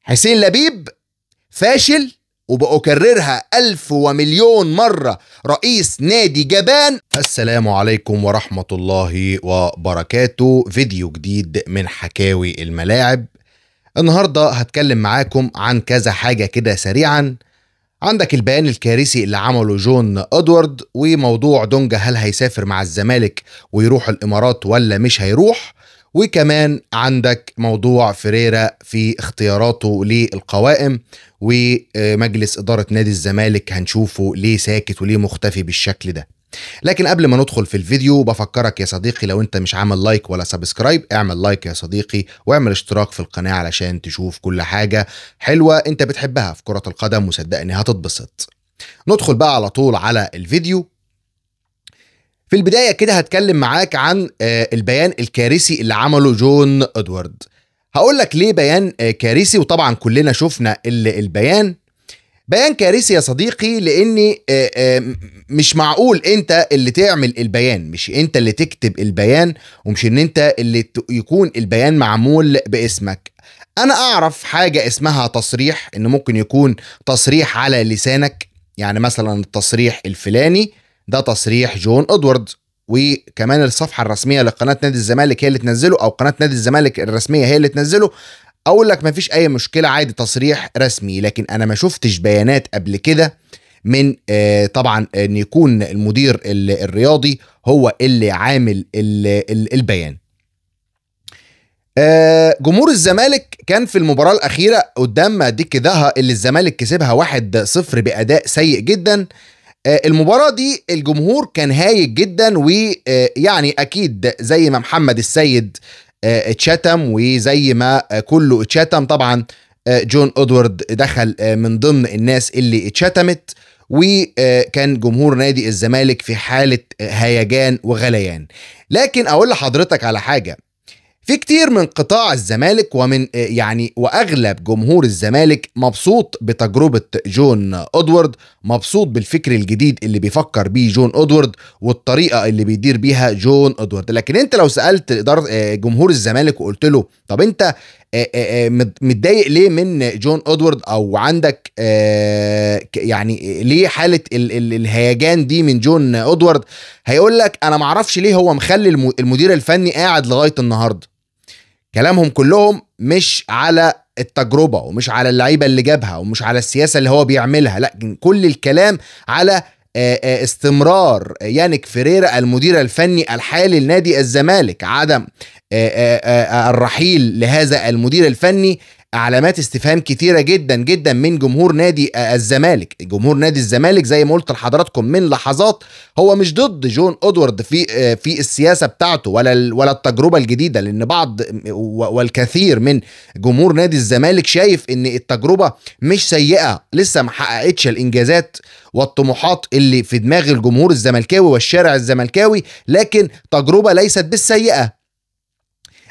حسين لبيب فاشل، وبأكررها 1000 ومليون مرة، رئيس نادي جبان. السلام عليكم ورحمة الله وبركاته. فيديو جديد من حكاوي الملاعب. النهاردة هتكلم معاكم عن كذا حاجة كده سريعا. عندك البيان الكارثي اللي عمله جون ادوارد، وموضوع دونجا هل هيسافر مع الزمالك ويروح الامارات ولا مش هيروح، وكمان عندك موضوع فريرا في اختياراته للقوائم، ومجلس إدارة نادي الزمالك هنشوفه ليه ساكت وليه مختفي بالشكل ده. لكن قبل ما ندخل في الفيديو بفكرك يا صديقي، لو انت مش عامل لايك ولا سبسكرايب اعمل لايك يا صديقي، واعمل اشتراك في القناة علشان تشوف كل حاجة حلوة انت بتحبها في كرة القدم، وصدقني هتتبسط. ندخل بقى على طول على الفيديو. في البداية كده هتكلم معاك عن البيان الكارثي اللي عمله جون ادوارد. هقول لك ليه بيان كارثي، وطبعا كلنا شفنا البيان. بيان كارثي يا صديقي لاني مش معقول انت اللي تعمل البيان، مش انت اللي تكتب البيان، ومش ان انت اللي يكون البيان معمول باسمك. انا اعرف حاجة اسمها تصريح، ان ممكن يكون تصريح على لسانك، يعني مثلا التصريح الفلاني ده تصريح جون ادوارد، وكمان الصفحة الرسمية لقناة نادي الزمالك هي اللي تنزله، او قناة نادي الزمالك الرسمية هي اللي تنزله. اقول لك مفيش اي مشكلة، عادي تصريح رسمي. لكن انا ما شفتش بيانات قبل كده من طبعا ان يكون المدير الرياضي هو اللي عامل البيان. جمهور الزمالك كان في المباراة الأخيرة قدام ديك دهة اللي الزمالك كسبها 1-0 بأداء سيء جدا. المباراة دي الجمهور كان هايج جدا، ويعني أكيد زي ما محمد السيد اتشتم، وزي ما كله اتشتم طبعا جون ادوارد دخل من ضمن الناس اللي اتشتمت، وكان جمهور نادي الزمالك في حالة هيجان وغليان. لكن أقول لحضرتك على حاجة، في كتير من قطاع الزمالك ومن واغلب جمهور الزمالك مبسوط بتجربة جون ادوارد، مبسوط بالفكر الجديد اللي بيفكر بيه جون ادوارد والطريقة اللي بيدير بيها جون ادوارد. لكن انت لو سألت جمهور الزمالك وقلت له طب انت متضايق ليه من جون ادوارد، او عندك يعني ليه حالة الهيجان دي من جون ادوارد، هيقول لك انا معرفش ليه هو مخلي المدير الفني قاعد لغاية النهاردة. كلامهم كلهم مش على التجربة، ومش على اللعيبة اللي جابها، ومش على السياسة اللي هو بيعملها، لكن كل الكلام على استمرار يانيك فريرا المدير الفني الحالي لنادي الزمالك، عدم الرحيل لهذا المدير الفني. علامات استفهام كتيرة جدا جدا من جمهور نادي الزمالك. جمهور نادي الزمالك زي ما قلت لحضراتكم من لحظات هو مش ضد جون ادوارد في السياسة بتاعته ولا التجربة الجديدة، لان بعض والكثير من جمهور نادي الزمالك شايف ان التجربة مش سيئة، لسه ما حققتش الانجازات والطموحات اللي في دماغ الجمهور الزملكاوي والشارع الزملكاوي، لكن تجربة ليست بالسيئة.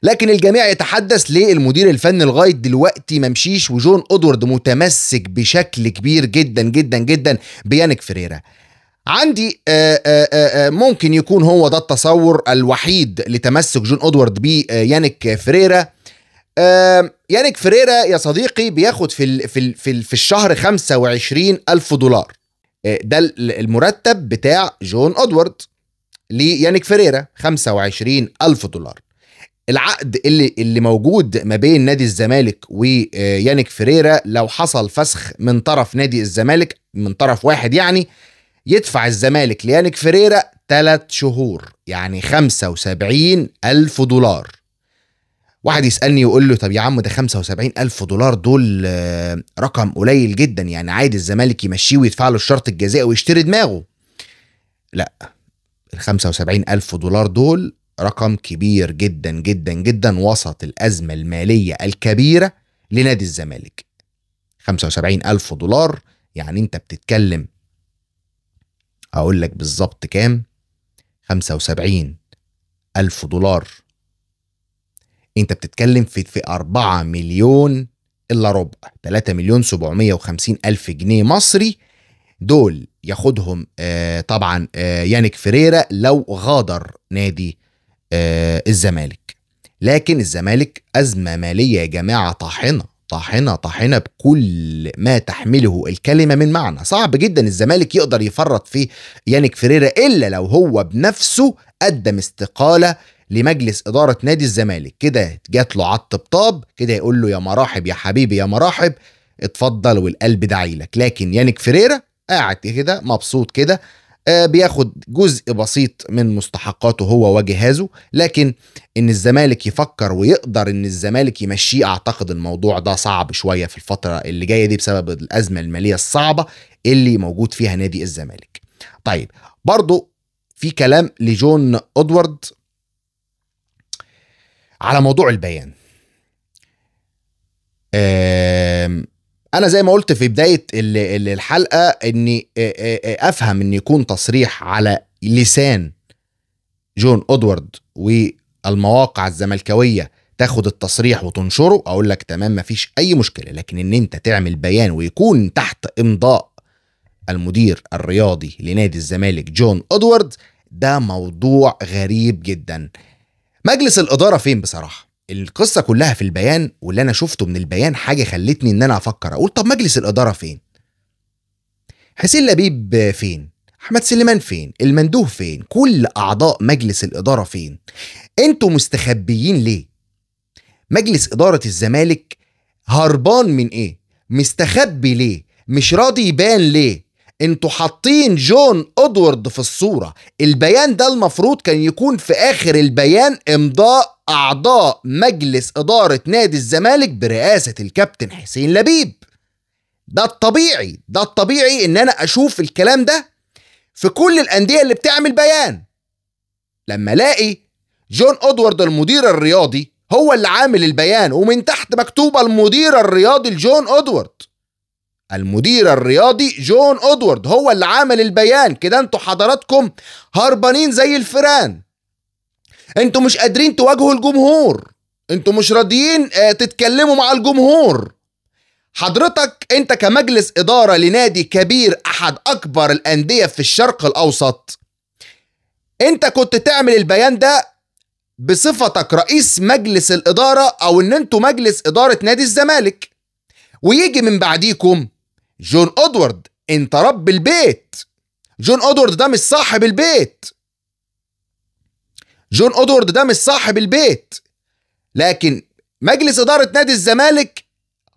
لكن الجميع يتحدث ليه المدير الفني لغاية دلوقتي ممشيش، وجون ادوارد متمسك بشكل كبير جدا جدا جدا بيانيك فريرا. عندي ممكن يكون هو ده التصور الوحيد لتمسك جون ادوارد بيانيك فريرا. يانيك فريرا يا صديقي بياخد في الشهر 25,000 دولار. ده المرتب بتاع جون ادوارد ليانيك فريرا، 25,000 دولار. العقد اللي موجود ما بين نادي الزمالك ويانيك فريرا، لو حصل فسخ من طرف نادي الزمالك من طرف واحد، يعني يدفع الزمالك ليانيك فريرا 3 شهور، يعني 75,000 دولار. واحد يسألني يقول له طب يا عم ده 75,000 دولار دول رقم قليل جدا، يعني عادي الزمالك يمشيه ويدفع له الشرط الجزائي ويشتري دماغه. لا، ال 75,000 دولار دول رقم كبير جدا جدا جدا وسط الأزمة المالية الكبيرة لنادي الزمالك. 75,000 دولار يعني انت بتتكلم، اقول لك بالظبط كام. 75,000 دولار انت بتتكلم في 4 مليون الا ربع، 3,750,000 جنيه مصري. دول ياخدهم طبعا يانيك فريرا لو غادر نادي الزمالك. لكن الزمالك أزمة مالية يا جماعة طاحنة طاحنة طاحنة بكل ما تحمله الكلمة من معنى. صعب جدا الزمالك يقدر يفرط في يانيك فيريرا إلا لو هو بنفسه قدم استقالة لمجلس إدارة نادي الزمالك. كده جات له على الطبطاب، كده يقول له يا مراحب يا حبيبي يا مراحب، اتفضل والقلب داعيلك. لكن يانيك فيريرا قاعد كده مبسوط كده، بياخد جزء بسيط من مستحقاته هو وجهازه. لكن ان الزمالك يفكر ويقدر ان الزمالك يمشيه، اعتقد الموضوع ده صعب شوية في الفترة اللي جاية دي بسبب الازمة المالية الصعبة اللي موجود فيها نادي الزمالك. طيب برضو في كلام لجون ادوارد على موضوع البيان. انا زي ما قلت في بداية الحلقة اني افهم ان يكون تصريح على لسان جون ادوارد والمواقع الزملكاوية تاخد التصريح وتنشره، اقول لك تمام مفيش اي مشكلة. لكن ان انت تعمل بيان ويكون تحت امضاء المدير الرياضي لنادي الزمالك جون ادوارد، ده موضوع غريب جدا. مجلس الادارة فين بصراحة؟ القصة كلها في البيان، واللي انا شفته من البيان حاجة خلتني ان انا افكر اقول طب مجلس الادارة فين؟ حسين لبيب فين؟ احمد سليمان فين؟ المندوب فين؟ كل اعضاء مجلس الادارة فين؟ انتوا مستخبيين ليه؟ مجلس ادارة الزمالك هربان من ايه؟ مستخبي ليه؟ مش راضي يبان ليه؟ انتوا حاطين جون ادوارد في الصورة. البيان ده المفروض كان يكون في اخر البيان امضاء اعضاء مجلس ادارة نادي الزمالك برئاسة الكابتن حسين لبيب. ده الطبيعي، ده الطبيعي ان انا اشوف الكلام ده في كل الاندية اللي بتعمل بيان. لما الاقي جون ادوارد المدير الرياضي هو اللي عامل البيان ومن تحت مكتوبة المدير الرياضي لجون ادوارد، المدير الرياضي جون ادوارد هو اللي عامل البيان، كده انتوا حضراتكم هربانين زي الفيران. انتوا مش قادرين تواجهوا الجمهور، انتوا مش راضيين تتكلموا مع الجمهور. حضرتك انت كمجلس ادارة لنادي كبير، احد اكبر الاندية في الشرق الاوسط، انت كنت تعمل البيان ده بصفتك رئيس مجلس الادارة او ان انتوا مجلس ادارة نادي الزمالك، ويجي من بعديكم جون ادوارد. انت رب البيت، جون ادوارد ده مش صاحب البيت، جون ادوارد ده مش صاحب البيت. لكن مجلس ادارة نادي الزمالك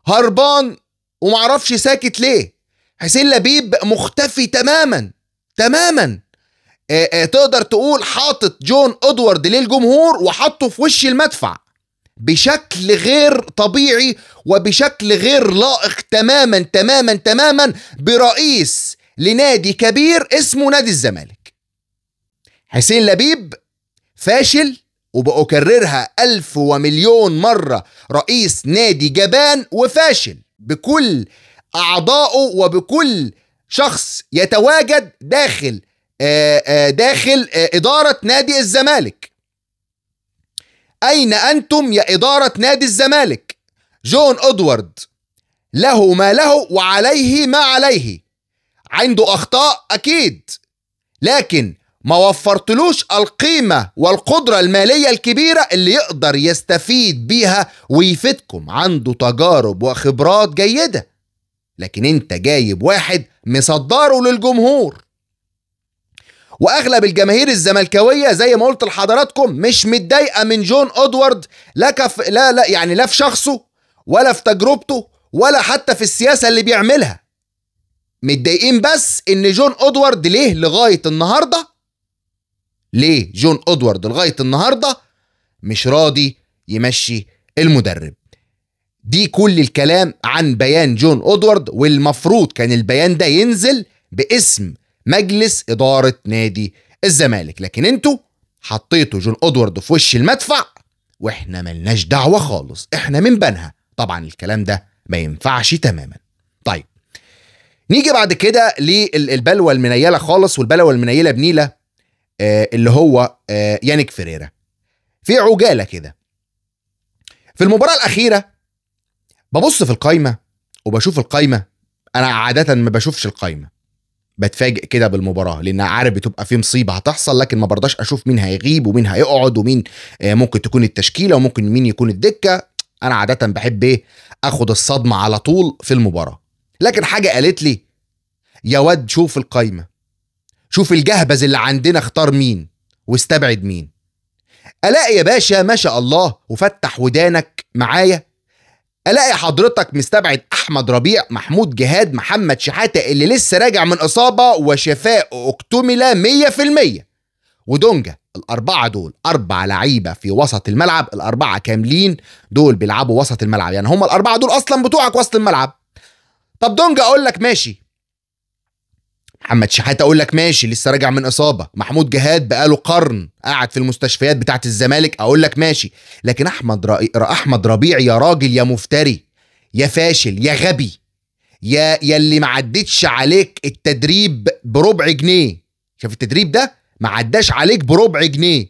هربان ومعرفش ساكت ليه. حسين لبيب مختفي تماما تماما. تقدر تقول حاطط جون ادوارد للجمهور وحطه في وش المدفع بشكل غير طبيعي وبشكل غير لائق تماما تماما تماما برئيس لنادي كبير اسمه نادي الزمالك. حسين لبيب فاشل، وبأكررها 1000 ومليون مرة، رئيس نادي جبان وفاشل بكل أعضائه وبكل شخص يتواجد داخل إدارة نادي الزمالك. أين أنتم يا إدارة نادي الزمالك؟ جون ادوارد له ما له وعليه ما عليه، عنده أخطاء أكيد، لكن ما وفرتلوش القيمة والقدرة المالية الكبيرة اللي يقدر يستفيد بيها ويفيدكم. عنده تجارب وخبرات جيدة، لكن انت جايب واحد مصدره للجمهور. واغلب الجماهير الزملكاويه زي ما قلت لحضراتكم مش متضايقه من جون ادوارد، لا يعني لا في شخصه ولا في تجربته ولا حتى في السياسه اللي بيعملها. متضايقين بس ان جون ادوارد ليه لغايه النهارده، ليه جون ادوارد لغايه النهارده مش راضي يمشي المدرب. دي كل الكلام عن بيان جون ادوارد، والمفروض كان البيان ده ينزل باسم مجلس إدارة نادي الزمالك، لكن انتوا حطيتوا جون ادوارد في وش المدفع واحنا ملناش دعوة خالص، احنا من بنها. طبعا الكلام ده ما ينفعش تماما. طيب نيجي بعد كده للبلوى المنيلة خالص، والبلوى المنيلة بنيلة اللي هو يانيك فيريرا. في عجالة كده في المباراة الأخيرة ببص في القايمة وبشوف القايمة، أنا عادة ما بشوفش القايمة، بتفاجئ كده بالمباراة لأن عارف بتبقى في مصيبة هتحصل، لكن ما برضاش أشوف مين هيغيب ومين هيقعد ومين ممكن تكون التشكيلة وممكن مين يكون الدكة. انا عاده بحب ايه، اخد الصدمه على طول في المباراه. لكن حاجه قالت لي يا واد شوف القايمه، شوف الجهبذ اللي عندنا اختار مين واستبعد مين. الاقي يا باشا ما شاء الله وفتح ودانك معايا، الاقي حضرتك مستبعد احمد ربيع، محمود جهاد، محمد شحاته اللي لسه راجع من اصابه وشفاء اكتمل 100%، ودونجا. الاربعه دول 4 لعيبه في وسط الملعب، الاربعه كاملين دول بيلعبوا وسط الملعب، يعني هم الاربعه دول اصلا بتوعك وسط الملعب. طب دونجا اقول لك ماشي، محمد شحاته اقول لك ماشي لسه راجع من اصابه، محمود جهاد بقاله قرن قاعد في المستشفيات بتاعه الزمالك اقول لك ماشي. لكن احمد ربيع يا راجل يا مفتري يا فاشل يا غبي يا اللي ما عدتش عليك التدريب بربع جنيه، شوف التدريب ده ما عداش عليك بربع جنيه.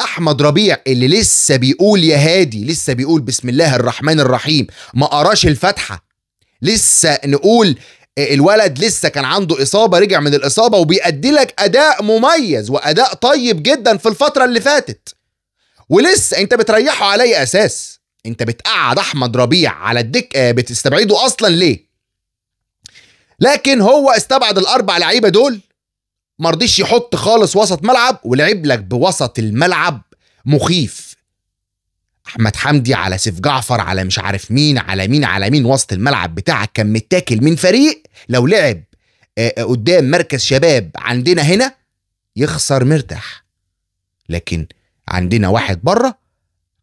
احمد ربيع اللي لسه بيقول يا هادي، لسه بيقول بسم الله الرحمن الرحيم، ما قراش الفاتحه، لسه نقول الولد لسه كان عنده إصابة، رجع من الإصابة وبيأدي لك أداء مميز وأداء طيب جدا في الفترة اللي فاتت، ولسه أنت بتريحه على أي أساس؟ أنت بتقعد أحمد ربيع على الدكة، بتستبعده أصلا ليه؟ لكن هو استبعد ال4 لعيبة دول، مرضيش يحط خالص وسط ملعب، ولعب لك بوسط الملعب مخيف. احمد حمدي على سيف جعفر على مش عارف مين على مين على مين، وسط الملعب بتاعك كان متاكل من فريق لو لعب قدام مركز شباب عندنا هنا يخسر مرتاح. لكن عندنا واحد بره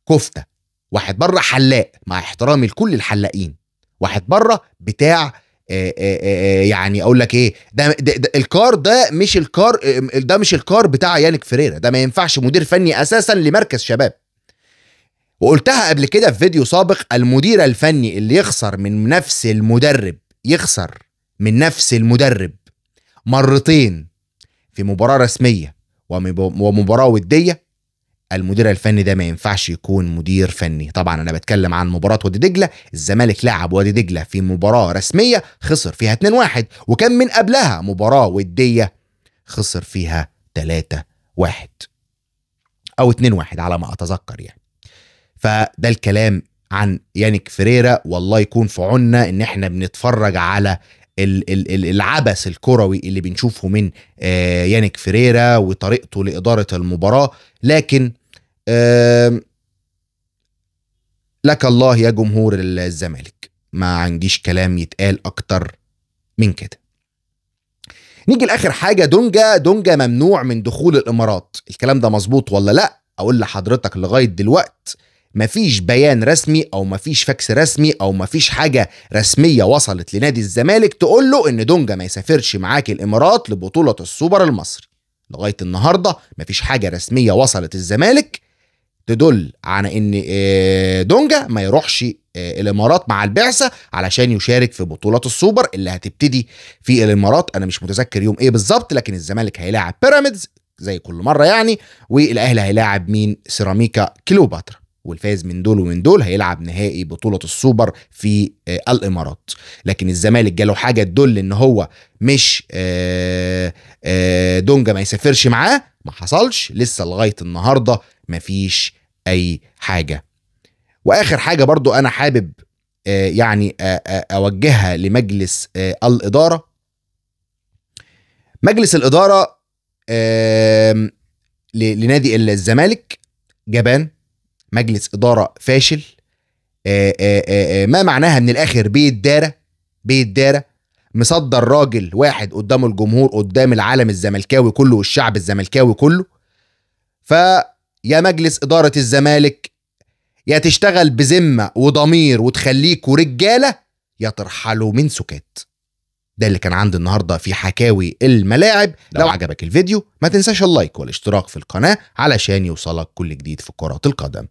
كفته، واحد بره حلاق، مع احترامي لكل الحلاقين، واحد بره بتاع يعني اقول لك ايه، ده الكار ده مش الكار، ده مش الكار بتاع يانك فريرا، ده ما ينفعش مدير فني اساسا لمركز شباب. وقلتها قبل كده في فيديو سابق، المدير الفني اللي يخسر من نفس المدرب، يخسر من نفس المدرب مرتين في مباراة رسمية ومباراة ودية، المدير الفني ده ما ينفعش يكون مدير فني. طبعا انا بتكلم عن مباراة وادي دجلة، الزمالك لعب وادي دجلة في مباراة رسمية خسر فيها 2-1، وكان من قبلها مباراة ودية خسر فيها 3-1 او 2-1 على ما اتذكر يعني. فده الكلام عن يانك فريرا، والله يكون في عنا ان احنا بنتفرج على العبث الكروي اللي بنشوفه من يانك فريرا وطريقته لإدارة المباراة. لكن لك الله يا جمهور الزمالك، ما عنديش كلام يتقال اكتر من كده. نيجي لاخر حاجة، دونجا ممنوع من دخول الامارات، الكلام ده مظبوط ولا لا؟ اقول لحضرتك لغاية دلوقت مفيش بيان رسمي او مفيش فاكس رسمي او مفيش حاجة رسمية وصلت لنادي الزمالك تقول له ان دونجا ما يسافرش معاك الامارات لبطولة السوبر المصري. لغاية النهاردة مفيش حاجة رسمية وصلت الزمالك تدل على ان دونجا ما يروحش الامارات مع البعثة علشان يشارك في بطولة السوبر اللي هتبتدي في الامارات. انا مش متذكر يوم ايه بالظبط، لكن الزمالك هيلاعب بيراميدز زي كل مرة يعني، والاهلي هيلاعب مين؟ سيراميكا كليوباترا، والفايز من دول ومن دول هيلعب نهائي بطولة السوبر في الامارات. لكن الزمالك جاله حاجة تدل ان هو مش دونجا ما يسافرش معاه، ما حصلش لسه لغاية النهاردة مفيش اي حاجة. واخر حاجة برضو انا حابب يعني اوجهها لمجلس الادارة. مجلس الادارة لنادي الزمالك جبان، مجلس إدارة فاشل، ما معناها من الآخر بيتدارى، مصدر راجل واحد قدام الجمهور، قدام العالم الزملكاوي كله والشعب الزملكاوي كله. فيا مجلس إدارة الزمالك يا تشتغل بذمة وضمير وتخليكوا رجالة، يا ترحلوا من سكات. ده اللي كان عندي النهاردة في حكاوي الملاعب. لو عجبك الفيديو ما تنساش اللايك والاشتراك في القناة علشان يوصلك كل جديد في كرة القدم.